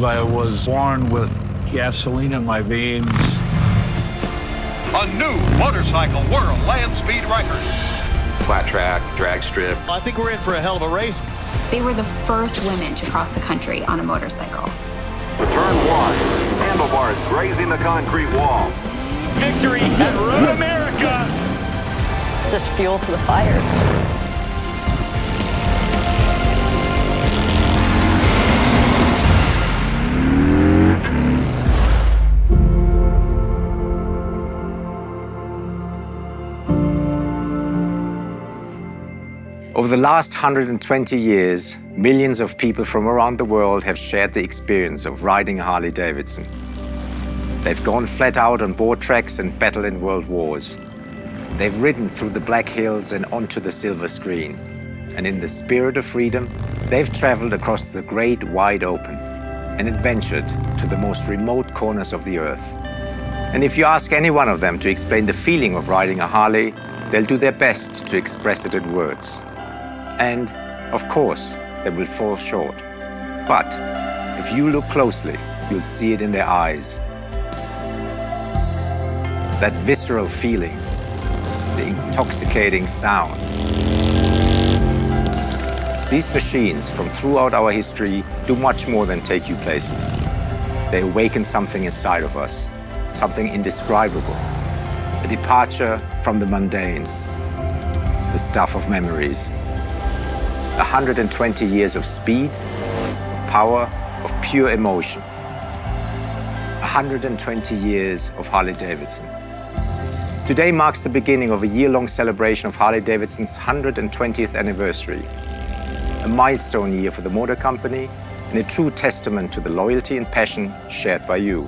I was born with gasoline in my veins. A new motorcycle world land speed record. Flat track, drag strip. I think we're in for a hell of a race. They were the first women to cross the country on a motorcycle. To turn one, handlebars grazing the concrete wall. Victory at Road America! It's just fuel to the fire. Over the last 120 years, millions of people from around the world have shared the experience of riding a Harley-Davidson. They've gone flat out on board tracks and battled in world wars. They've ridden through the Black Hills and onto the silver screen. And in the spirit of freedom, they've traveled across the great wide open and adventured to the most remote corners of the earth. And if you ask any one of them to explain the feeling of riding a Harley, they'll do their best to express it in words. And, of course, they will fall short. But if you look closely, you'll see it in their eyes. That visceral feeling, the intoxicating sound. These machines from throughout our history do much more than take you places. They awaken something inside of us, something indescribable, a departure from the mundane, the stuff of memories. 120 years of speed, of power, of pure emotion. 120 years of Harley-Davidson. Today marks the beginning of a year-long celebration of Harley-Davidson's 120th anniversary. A milestone year for the motor company and a true testament to the loyalty and passion shared by you,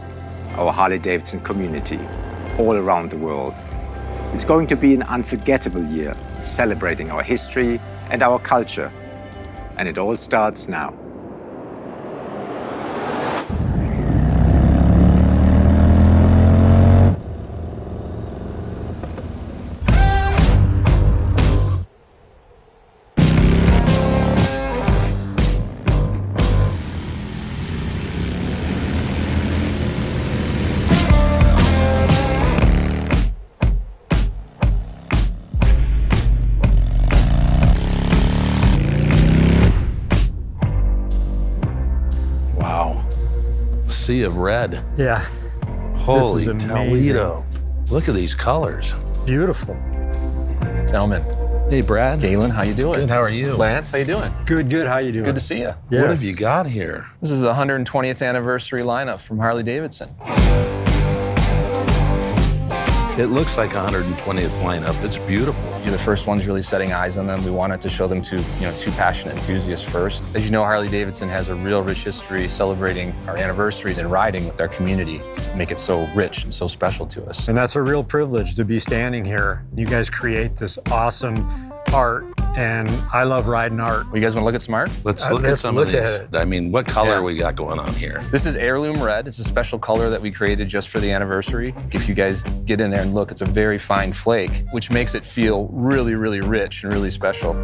our Harley-Davidson community, all around the world. It's going to be an unforgettable year, celebrating our history and our culture. And it all starts now. Sea of red. Yeah. Holy this is Toledo. Look at these colors. Beautiful. Gentlemen. Hey, Brad. Galen, how you doing? Good, how are you? Lance, how you doing? Good, how you doing? Good to see you. Yes. What have you got here? This is the 120th anniversary lineup from Harley-Davidson. It looks like a 120th lineup. It's beautiful. You're the first ones really setting eyes on them. We wanted to show them to, two passionate enthusiasts first. As you know, Harley-Davidson has a real rich history celebrating our anniversaries and riding with our community, make it so rich and so special to us. And that's a real privilege to be standing here. You guys create this awesome art, and I love riding art. Well, you guys want to look at some art? Let's look at some of these. I mean, what color we got going on here? This is heirloom red. It's a special color that we created just for the anniversary. If you guys get in there and look, it's a very fine flake, which makes it feel really, really rich and really special.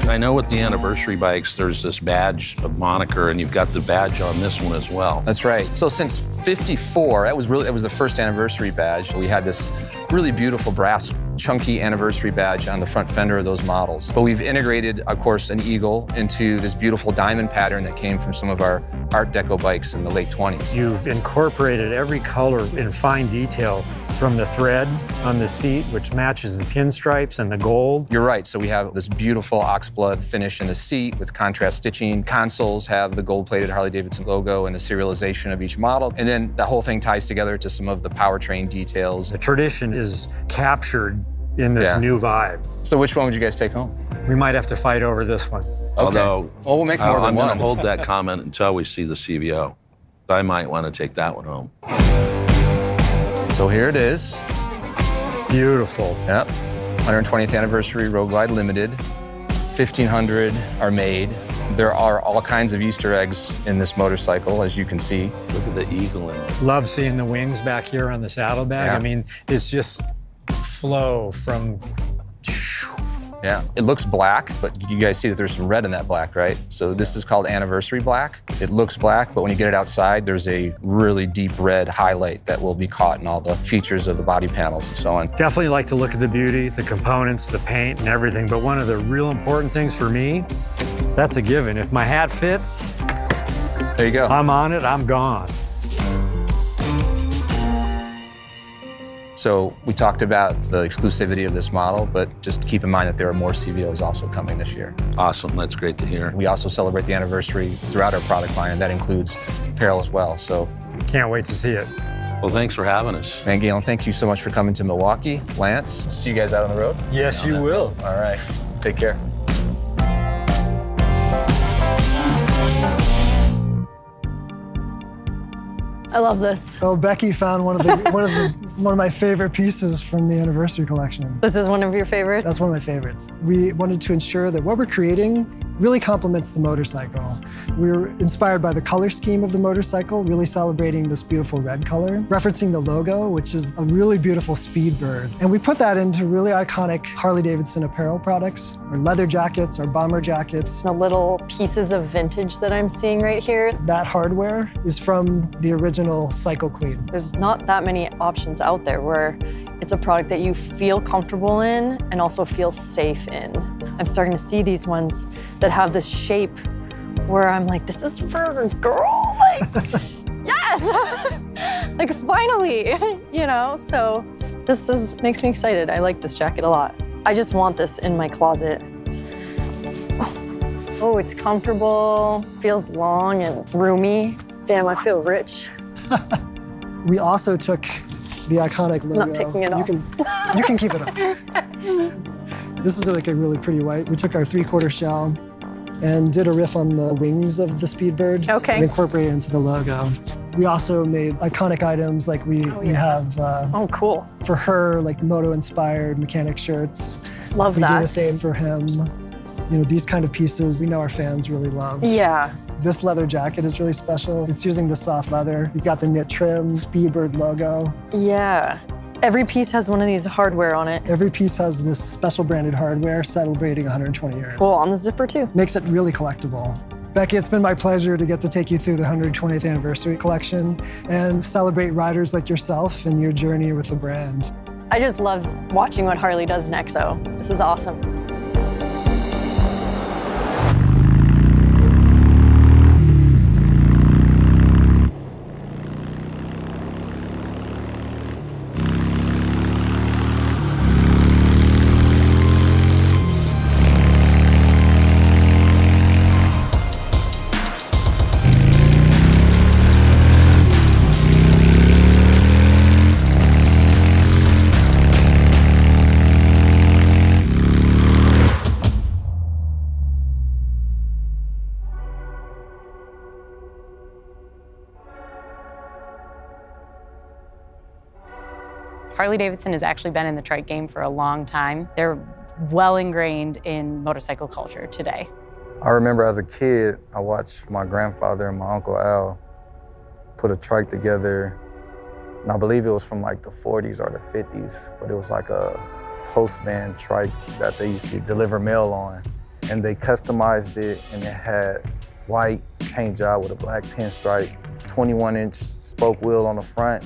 I know with the anniversary bikes, there's this badge, a moniker, and you've got the badge on this one as well. That's right. So since '54, that was the first anniversary badge. We had this really beautiful brass chunky anniversary badge on the front fender of those models. But we've integrated, of course, an eagle into this beautiful diamond pattern that came from some of our Art Deco bikes in the late 20s. You've incorporated every color in fine detail, from the thread on the seat, which matches the pinstripes and the gold. You're right. So we have this beautiful oxblood finish in the seat with contrast stitching. Consoles have the gold-plated Harley-Davidson logo and the serialization of each model. And then the whole thing ties together to some of the powertrain details. The tradition is captured in this new vibe. So which one would you guys take home? We might have to fight over this one. Okay. Although, well, we'll make more than I'm one. going to hold that comment until we see the CVO. I might want to take that one home. So here it is. Beautiful. Yep. 120th anniversary Road Glide Limited. 1,500 are made. There are all kinds of Easter eggs in this motorcycle, as you can see. Look at the eagle in it. Love seeing the wings back here on the saddlebag. Yeah. I mean, it's just flow from Yeah, it looks black, but you guys see that there's some red in that black, right? So this is called Anniversary Black. It looks black, but when you get it outside, there's a really deep red highlight that will be caught in all the features of the body panels and so on. Definitely like to look at the beauty, the components, the paint and everything, but one of the real important things for me, that's a given. If my hat fits, there you go. I'm on it, I'm gone. So we talked about the exclusivity of this model, but just keep in mind that there are more CVOs also coming this year. Awesome, that's great to hear. We also celebrate the anniversary throughout our product line, and that includes apparel as well. So can't wait to see it. Well, thanks for having us. And Galen, thank you so much for coming to Milwaukee. Lance, see you guys out on the road? Yes, you will. All right, take care. I love this. Oh, Becky found one of my favorite pieces from the anniversary collection. This is one of your favorites? That's one of my favorites. We wanted to ensure that what we're creating really complements the motorcycle. We were inspired by the color scheme of the motorcycle, really celebrating this beautiful red color, referencing the logo, which is a really beautiful speed bird. And we put that into really iconic Harley-Davidson apparel products, our leather jackets, our bomber jackets. The little pieces of vintage that I'm seeing right here. That hardware is from the original Cycle Queen. There's not that many options out there where it's a product that you feel comfortable in and also feel safe in. I'm starting to see these ones that have this shape where I'm like, this is for a girl, like, yes! Like, finally, you know? So this makes me excited. I like this jacket a lot. I just want this in my closet. Oh, it's comfortable, feels long and roomy. Damn, I feel rich. We also took the iconic logo. I'm not taking it off. You can keep it on. This is like a really pretty white. We took our 3/4 shell and did a riff on the wings of the Speedbird. Okay. And incorporated it into the logo. We also made iconic items like we have oh, cool. For her, like moto-inspired mechanic shirts. Love that. We do the same for him. You know, these kind of pieces we know our fans really love. Yeah. This leather jacket is really special. It's using the soft leather. You've got the knit trim, Speedbird logo. Yeah. Every piece has one of these hardware on it. Every piece has this special branded hardware celebrating 120 years. Cool, on the zipper too. Makes it really collectible. Becky, it's been my pleasure to get to take you through the 120th anniversary collection and celebrate riders like yourself and your journey with the brand. I just love watching what Harley does next, so this is awesome. Harley-Davidson has actually been in the trike game for a long time. They're well ingrained in motorcycle culture today. I remember as a kid, I watched my grandfather and my Uncle Al put a trike together, and I believe it was from like the 40s or the 50s, but it was like a postman trike that they used to deliver mail on. And they customized it, and it had white paint job with a black pinstripe, 21-inch spoke wheel on the front,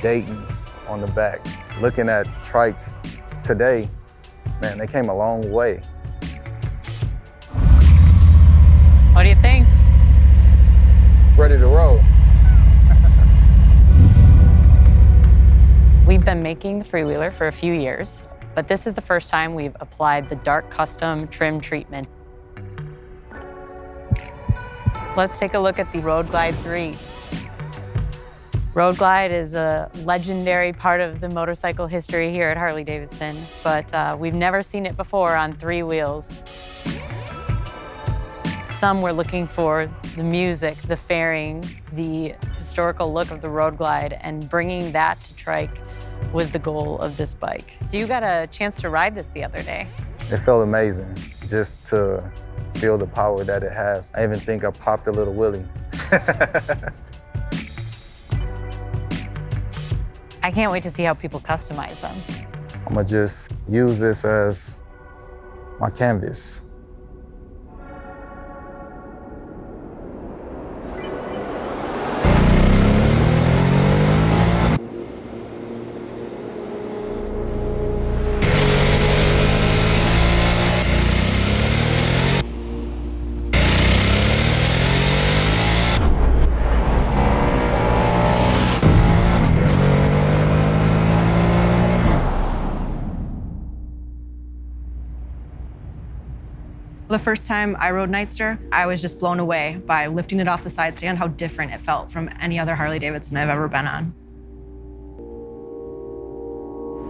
Dayton's on the back. Looking at trikes today, man, they came a long way. What do you think? Ready to roll. We've been making the freewheeler for a few years, but this is the first time we've applied the dark custom trim treatment. Let's take a look at the Road Glide 3. Road Glide is a legendary part of the motorcycle history here at Harley-Davidson, but we've never seen it before on 3 wheels. Some were looking for the music, the fairing, the historical look of the Road Glide, and bringing that to trike was the goal of this bike. So you got a chance to ride this the other day. It felt amazing just to feel the power that it has. I even think I popped a little wheelie. I can't wait to see how people customize them. I'm gonna just use this as my canvas. The first time I rode Nightster, I was just blown away by lifting it off the side stand, how different it felt from any other Harley-Davidson I've ever been on.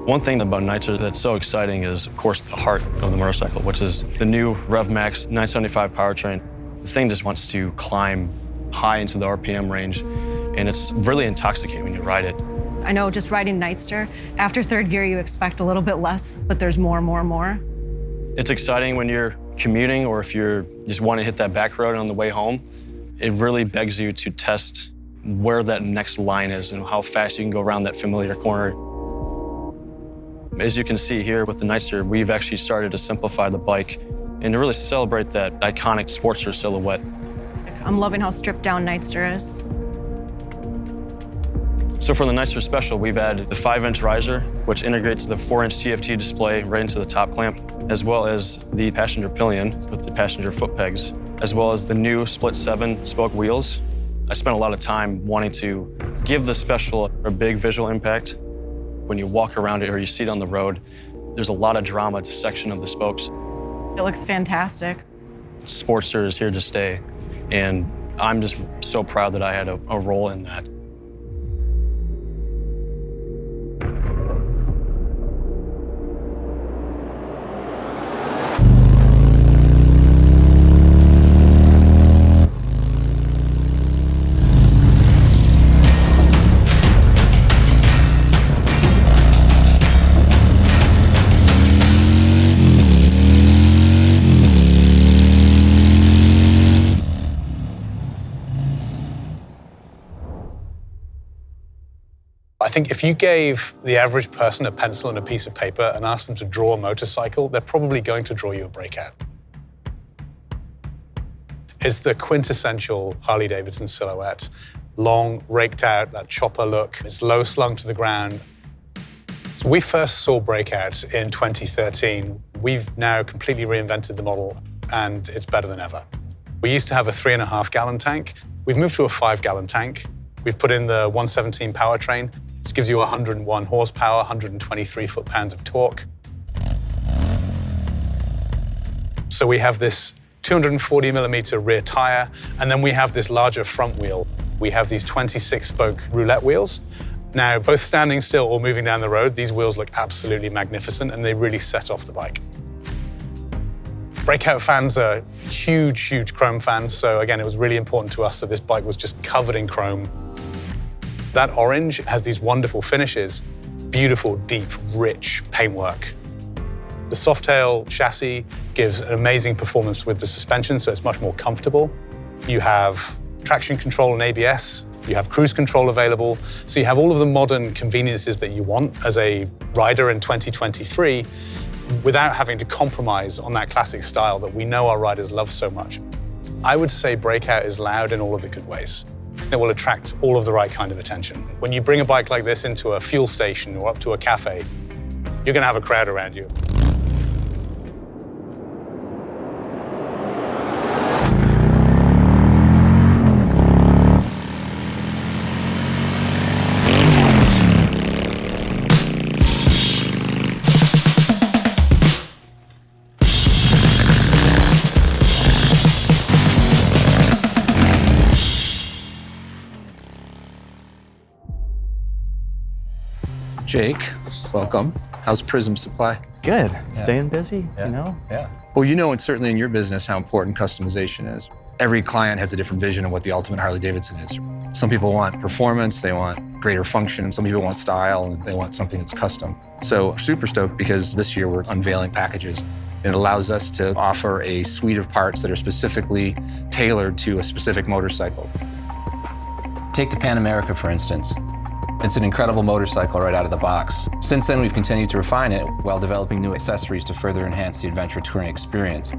One thing about Nightster that's so exciting is, of course, the heart of the motorcycle, which is the new RevMax 975 powertrain. The thing just wants to climb high into the RPM range, and it's really intoxicating when you ride it. I know just riding Nightster, after third gear, you expect a little bit less, but there's more. It's exciting when you're commuting or if you're just want to hit that back road on the way home. It really begs you to test where that next line is and how fast you can go around that familiar corner. As you can see here with the Nightster, we've actually started to simplify the bike and to really celebrate that iconic Sportster silhouette. I'm loving how stripped down Nightster is. So for the Nightster Special, we've added the 5-inch riser, which integrates the 4-inch TFT display right into the top clamp, as well as the passenger pillion with the passenger foot pegs, as well as the new split 7-spoke wheels. I spent a lot of time wanting to give the Special a big visual impact. When you walk around it or you see it on the road, there's a lot of drama to section of the spokes. It looks fantastic. Sportster is here to stay, and I'm just so proud that I had a role in that. I think if you gave the average person a pencil and a piece of paper and asked them to draw a motorcycle, they're probably going to draw you a Breakout. It's the quintessential Harley-Davidson silhouette. Long, raked out, that chopper look. It's low slung to the ground. So we first saw Breakout in 2013. We've now completely reinvented the model, and it's better than ever. We used to have a 3.5-gallon tank. We've moved to a 5-gallon tank. We've put in the 117 powertrain. This gives you 101 horsepower, 123 foot-pounds of torque. So we have this 240 millimeter rear tire, and then we have this larger front wheel. We have these 26-spoke roulette wheels. Now, both standing still or moving down the road, these wheels look absolutely magnificent, and they really set off the bike. Breakout fans are huge chrome fans, so again, it was really important to us that this bike was just covered in chrome. That orange has these wonderful finishes, beautiful, deep, rich paintwork. The Softail chassis gives an amazing performance with the suspension, so it's much more comfortable. You have traction control and ABS. You have cruise control available. So you have all of the modern conveniences that you want as a rider in 2023 without having to compromise on that classic style that we know our riders love so much. I would say Breakout is loud in all of the good ways. It will attract all of the right kind of attention. When you bring a bike like this into a fuel station or up to a cafe, you're going to have a crowd around you. Jake, welcome. How's Prism Supply? Good. Staying busy, you know? Yeah. Well, you know, it's certainly in your business how important customization is. Every client has a different vision of what the ultimate Harley-Davidson is. Some people want performance, they want greater function, and some people want style, and they want something that's custom. So super stoked because this year we're unveiling packages. It allows us to offer a suite of parts that are specifically tailored to a specific motorcycle. Take the Pan America, for instance. It's an incredible motorcycle right out of the box. Since then, we've continued to refine it while developing new accessories to further enhance the adventure touring experience.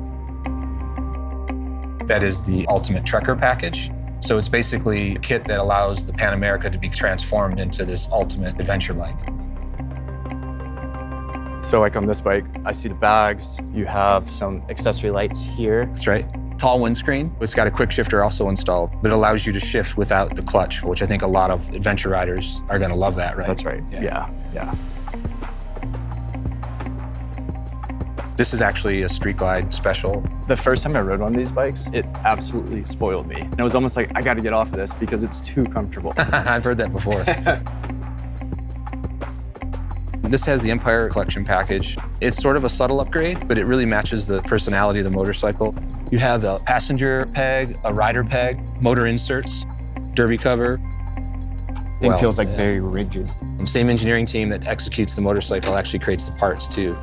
That is the Ultimate Trekker package. So it's basically a kit that allows the Pan America to be transformed into this ultimate adventure bike. So like on this bike, I see the bags. You have some accessory lights here. That's right. Tall windscreen. It's got a quick shifter also installed, but it allows you to shift without the clutch, which I think a lot of adventure riders are going to love that, right? That's right. Yeah. This is actually a Street Glide Special. The first time I rode one of these bikes, it absolutely spoiled me. And it was almost like, I got to get off of this because it's too comfortable. I've heard that before. This has the Empire Collection package. It's sort of a subtle upgrade, but it really matches the personality of the motorcycle. You have a passenger peg, a rider peg, motor inserts, derby cover. Thing feels like very rigid. The same engineering team that executes the motorcycle actually creates the parts too.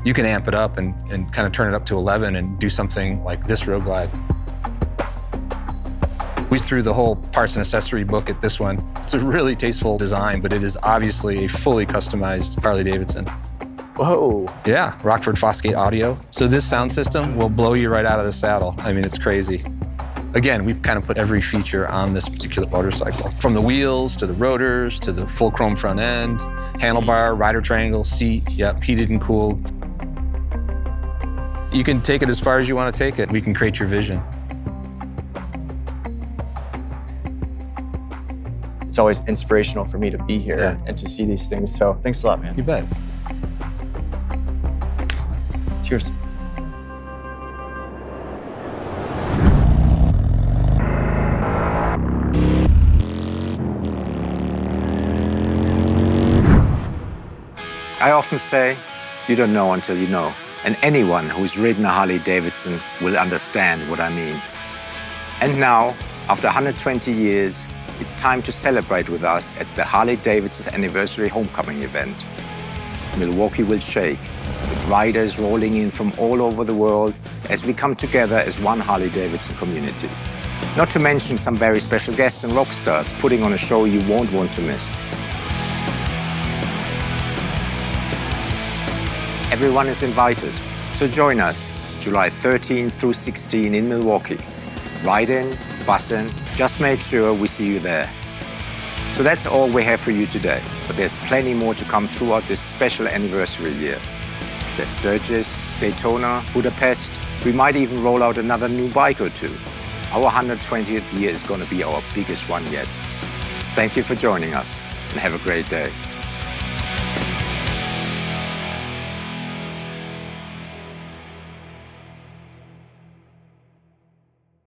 You can amp it up and kind of turn it up to 11 and do something like this Road Glide. We threw the whole parts and accessory book at this one. It's a really tasteful design, but it is obviously a fully customized Harley-Davidson. Whoa. Yeah, Rockford Fosgate audio. So this sound system will blow you right out of the saddle. I mean, it's crazy. Again, we've kind of put every feature on this particular motorcycle. From the wheels, to the rotors, to the full chrome front end, handlebar, rider triangle, seat, yep, heated and cooled. You can take it as far as you want to take it. We can create your vision. It's always inspirational for me to be here and to see these things. So thanks a lot, man. You bet. Cheers. I often say, you don't know until you know. And anyone who's ridden a Harley-Davidson will understand what I mean. And now, after 120 years, it's time to celebrate with us at the Harley-Davidson Anniversary Homecoming event. Milwaukee will shake, with riders rolling in from all over the world as we come together as one Harley-Davidson community. Not to mention some very special guests and rock stars putting on a show you won't want to miss. Everyone is invited, so join us July 13 through 16 in Milwaukee. Ride in, bus in, just make sure we see you there. So that's all we have for you today, but there's plenty more to come throughout this special anniversary year. There's Sturgis, Daytona, Budapest. We might even roll out another new bike or two. Our 120th year is going to be our biggest one yet. Thank you for joining us, and have a great day.